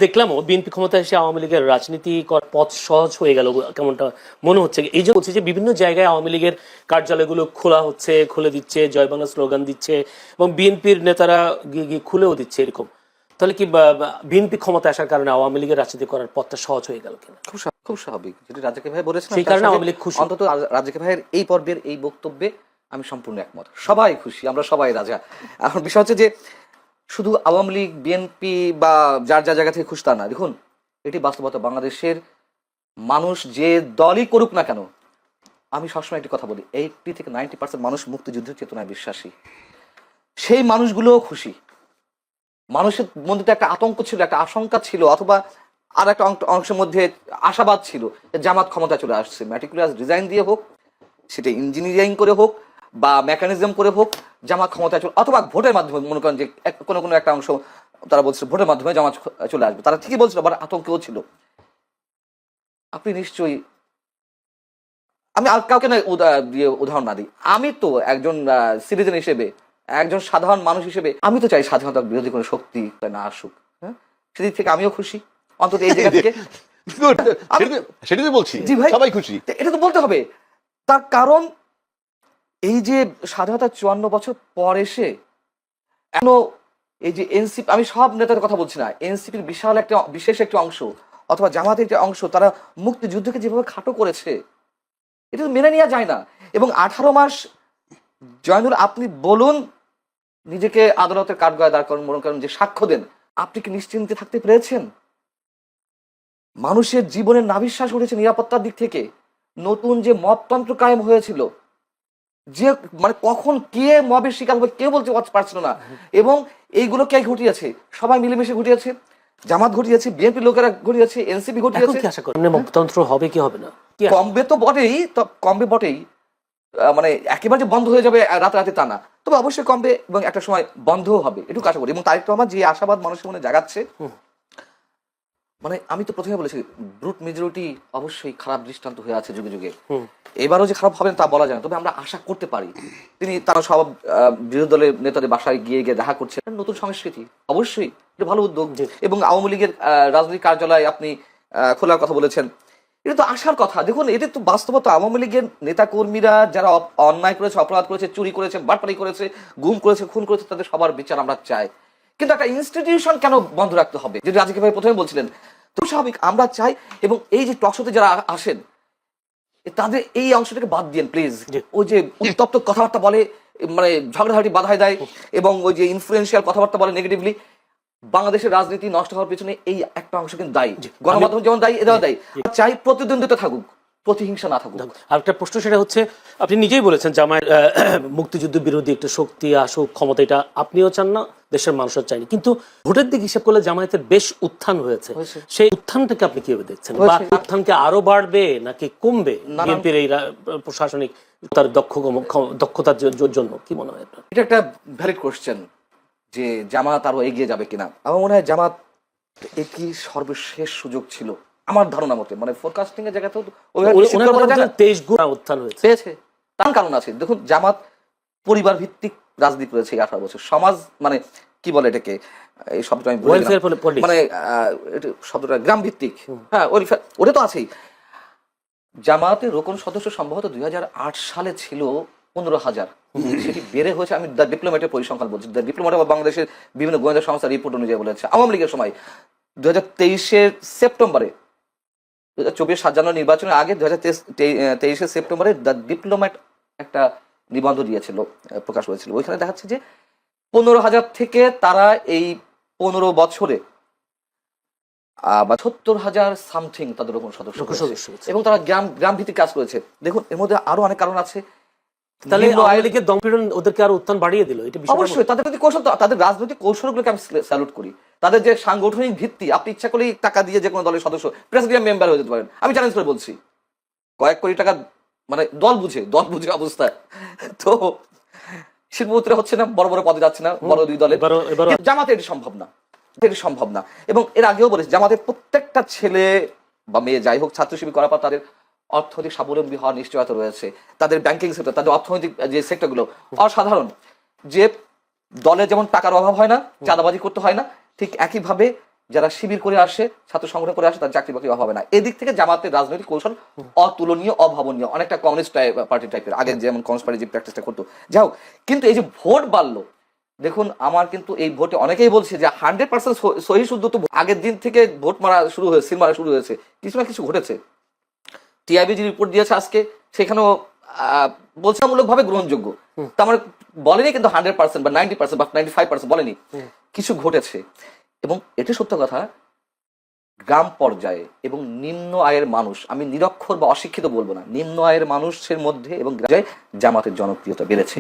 দেখলামও BNP ক্ষমতায় এসে আওয়ামী লীগের রাজনীতি করার পথ সহজ হয়ে গেল কেমনটা মনে হচ্ছে। এই যে বলছে যে বিভিন্ন জায়গায় আওয়ামী লীগের কার্যালয়গুলো খোলা হচ্ছে, খুলে দিচ্ছে, জয় বাংলা স্লোগান দিচ্ছে এবং বিএনপির নেতারা গিয়ে গিয়ে খুলেও দিচ্ছে এরকম। তাহলে কি বিএনপি ক্ষমতা আসার কারণে আওয়ামী লীগের রাজনীতি করার পথটা সহজ হয়ে গেল কিনা? খুব স্বাভাবিক, যেটি রাজাকে ভাই বলেছেন, সেই কারণে আওয়ামী লীগ খুশি। অন্তত রাজাকে ভাইয়ের এই পর্বের এই বক্তব্যে আমি সম্পূর্ণ একমত। সবাই খুশি, আমরা সবাই রাজা। এখন বিষয় হচ্ছে যে শুধু আওয়ামী লীগ বিএনপি বা যার যা জায়গা থেকে খুশি তা না। দেখুন, এটি বাস্তবতা। বাংলাদেশের মানুষ যে দলই করুক না কেন, আমি সবসময় একটি কথা বলি, 80 থেকে 90% মানুষ মুক্তিযুদ্ধের চেতনায় বিশ্বাসী। সেই মানুষগুলোও খুশি। মানুষের মধ্যে তো একটা আতঙ্ক ছিল, একটা আশঙ্কা ছিল, অথবা আর একটা অংশের মধ্যে আশাবাদ ছিল জামাত ক্ষমতা চলে আসছে। ম্যাটিকুলাস ডিজাইন দিয়ে হোক, সেটা ইঞ্জিনিয়ারিং করে হোক বা মেকানিজম করে হোক, জামাত ক্ষমতায় চলে, অথবা ভোটের মাধ্যমে, মনে করেন যে কোনো কোনো একটা অংশ তারা বলছিল ভোটের মাধ্যমে জামাত চলে আসবে, তারা ঠিকই বলছিল, আবার আতঙ্কেও ছিল। আপনি নিশ্চয়ই, আমি আর কাউকে না দিয়ে উদাহরণ না দিই, আমি তো একজন সিটিজেন হিসেবে, একজন সাধারণ মানুষ হিসেবে আমি তো চাই স্বাধীনতার বিরোধী কোনো শক্তি না আসুক। হ্যাঁ, সেদিক থেকে আমিও খুশি, অন্তত এই জায়গা থেকে। সেটাই বলছি, জি ভাই, সবাই খুশি। এটা তো বলতে হবে। তার কারণ এই যে স্বাধীনতা 54 বছর পর এসে এখনো এই যে এনসিপি, আমি সব নেতাদের কথা বলছি না, এনসিপির বিশাল একটা বিশেষ একটি অংশ অথবা জামাতের একটা অংশ, তারা মুক্তিযুদ্ধকে যেভাবে খাটো করেছে, এটা তো মেনে নেওয়া যায় না। এবং 18 মাস, জয়নুল আপনি বলুন, নিজেকে আদালতের কাঠগড়ায় দাঁড় করেন, মনে করেন যে সাক্ষ্য দেন, আপনি কি নিশ্চিন্তে থাকতে পেরেছেন? মানুষের জীবনের নাভিশ্বাস উঠেছে নিরাপত্তার দিক থেকে। নতুন যে মবতন্ত্র কায়েম হয়েছিল, যে মানে কখন কে মবের শিকার হবে কেউ বলতে পারছিল না, এবং এইগুলো কে ঘটিয়েছে? সবাই মিলেমিশে ঘটিয়েছে। জামাত ঘটিয়েছে, বিএনপি লোকেরা ঘটিয়েছে, এনসিপি ঘটিয়েছে। আশা করেন মবতন্ত্র হবে কি হবে না? কমবে তো বটেই, কমবে বটেই, মানে একেবারে যে বন্ধ হয়ে যাবে রাতারাতি তা না, তবে অবশ্যই কমবে এবং একটা সময় বন্ধও হবে, এটুকু আশা করি। এবং তারেক রহমান যে আশাবাদ মানুষের মনে জাগাচ্ছে, মানে আমি তো প্রথমে বলেছি, ব্রুট মেজরিটি অবশ্যই খারাপ দৃষ্টান্ত হয়ে আছে যুগে যুগে। এবারও যে খারাপ হবে তা বলা যায় না, তবে আমরা আশা করতে পারি। তিনি তারা সব বিরোধী দলের নেতাদের বাসায় গিয়ে গিয়ে দেখা করছেন, নতুন সংস্কৃতি, অবশ্যই এটা ভালো উদ্যোগ। এবং আওয়ামী লীগের রাজনৈতিক কার্যালয় আপনি খোলার কথা বলেছেন, এটা তো আসার কথা। দেখুন, এটা তো বাস্তবতা। আওয়ামী লীগের নেতা কর্মীরা যারা অন্যায় করেছে, অপরাধ করেছে, চুরি করেছে, বাটপারি করেছে, গুম করেছে, খুন করেছে, তাদের সবার বিচার আমরা চাই। কিন্তু একটা ইনস্টিটিউশন কেন বন্ধ রাখতে হবে, যেটা রাজীব ভাই প্রথমে বলছিলেন? তো স্বাভাবিক আমরা চাই। এবং এই যে টকশোতে যারা আসেন, তাদের এই অংশটাকে বাদ দিন প্লিজ। ওই যে উত্তপ্ত কথাবার্তা বলে, মানে ঝগড়াঝাটি বাধায় দেয়, এবং ওই যে ইনফ্লুয়েন্সিয়াল কথাবার্তা বলে নেগেটিভলি, বাংলাদেশের রাজনীতি নষ্ট হওয়ার পিছনে এই একটা অংশ কিন্তু দায়ী। গণমাধ্যম যেমন দায়ী, এরাও দায়ী। চাই প্রতিদ্বন্দ্বিতা থাকুক, প্রতিহিংসা না থাকুক। আর একটা প্রশ্ন, সেটা হচ্ছে, আপনি নিজেই বলেছেন জামায়াত মুক্তিযুদ্ধ বিরোধী একটা শক্তি আসুক ক্ষমতা, এটা আপনিও চান না, দেশের মানুষও চায়নি। কিন্তু ভোটের দিক হিসাব করলে জামায়াতের বেশ উত্থান হয়েছে। সেই উত্থানটাকে আপনি কিভাবে দেখছেন? বা উত্থানকে আরো বাড়বে নাকি কমবে বিএনপির এই প্রশাসনিক তার দক্ষতার জন্য? কি মনে হয়? এটা একটা ভ্যালিড কোশ্চেন যে জামাত আরো এগিয়ে যাবে কিনা। আমার মনে হয় জামাত এটি সর্বশেষ সুযোগ ছিল আমার ধারণা মতে, মানে ফোরকাস্টিং এর জায়গাতেও 23 গুণ উত্থান হয়েছে। তার কারণ আছে। দেখুন, জামাত পরিবার ভিত্তিক রাজনীতি করেছে 18 বছর। সমাজ মানে কি বলে এটাকে, এই শব্দটা আমি মানে শব্দটা গ্রাম ভিত্তিক, হ্যাঁ ওটা তো আছেই। জামাতের রোকন সদস্য সম্ভবত 2008 সালে ছিল 15,000, সেটি বেড়ে হয়েছে, আমি দ্য ডিপ্লোম্যাটের পরিসংখ্যান বলছি, দ্য ডিপ্লোম্যাট বা বাংলাদেশের বিভিন্ন গোয়েন্দা সংস্থার রিপোর্ট অনুযায়ী বলেছে। আওয়ামী লীগের সময় 2023 সেপ্টেম্বরে, 2024 জানুয়ারি নির্বাচনের আগে 2023 সেপ্টেম্বরে দ্য ডিপ্লোম্যাট একটা নিবন্ধ দিয়েছিল, প্রকাশ হয়েছিল। ওইখানে দেখাচ্ছে যে 15,000 থেকে তারা এই 15 বছরে 70,000 সামথিং তাদের কোন সদস্য, এবং তারা গ্রাম ভিত্তিক কাজ করেছে। দেখুন, এর মধ্যে আরো অনেক কারণ আছে। তাহলে আওয়ামী লীগের দমপীড়ন ওদেরকে আরো উত্থান বাড়িয়ে দিল। এটা অবশ্যই তাদের প্রতি কৌশল, তাদের রাজনৈতিক কৌশলগুলোকে আমি স্যালুট করি। তাদের যে সাংগঠনিক ভিত্তি, আপনি ইচ্ছা করলেই টাকা দিয়ে যে কোনো দলের সদস্য, প্রেসিডেন্ট মেম্বার হয়ে যেতে পারেন। আমি চ্যালেঞ্জ করে বলছি, কয়েক কোটি টাকা, মানে দল বুঝে অবস্থা। তো শিল্পপতিরা হচ্ছে না, বড় বড় পদে যাচ্ছে না বড় দুই দলে। জামাতে এটি সম্ভব না। এবং এর আগেও বলেছি, জামাতের প্রত্যেকটা ছেলে বা মেয়ে যাই হোক, ছাত্র শিবির করার পর তাদের অর্থনৈতিক স্বাবলম্বী হওয়ার নিশ্চয়তা রয়েছে। তাদের ব্যাংকিং সেক্টর, তাদের অর্থনৈতিক যে সেক্টরগুলো অসাধারণ। যে দলে যেমন টাকার অভাব হয় না, চাঁদাবাজি করতে হয় না, ঠিক একইভাবে যারা শিবির করে আসে, ছাত্র সংগঠন করে আসে, তার চাকরি বাকরি হবে না। এদিক থেকে জামাতের রাজনৈতিক কৌশল অতুলনীয়, অভাবনীয়, অনেকটা কমিউনিস্ট পার্টি টাইপের, আগে যেমন কমিউনিস্ট পার্টি যে প্র্যাকটিসটা করতো। যাই হোক, কিন্তু এই যে ভোট বাড়লো, দেখুন আমার কিন্তু এই ভোটে অনেকেই বলছে যে 100% সহি শুদ্ধ তো আগের দিন থেকে ভোট মারা শুরু হয়েছে, সিল মারা শুরু হয়েছে, কিছু না কিছু ঘটেছে। টিআইবি যে রিপোর্ট দিয়েছে আজকে, সেখানেও বলছামূলক ভাবে গ্রহণযোগ্য, তা আমার বলেনি কিন্তু 100% বা 90% বা 95% বলেনি, কিছু ঘটেছে। এবং এটা সত্য কথা, গ্রাম পর্যায়ে এবং নিম্ন আয়ের মানুষ, আমি নিরক্ষর বা অশিক্ষিত বলবো না, নিম্ন আয়ের মানুষের মধ্যে এবং জামাতের জনপ্রিয়তা বেড়েছে।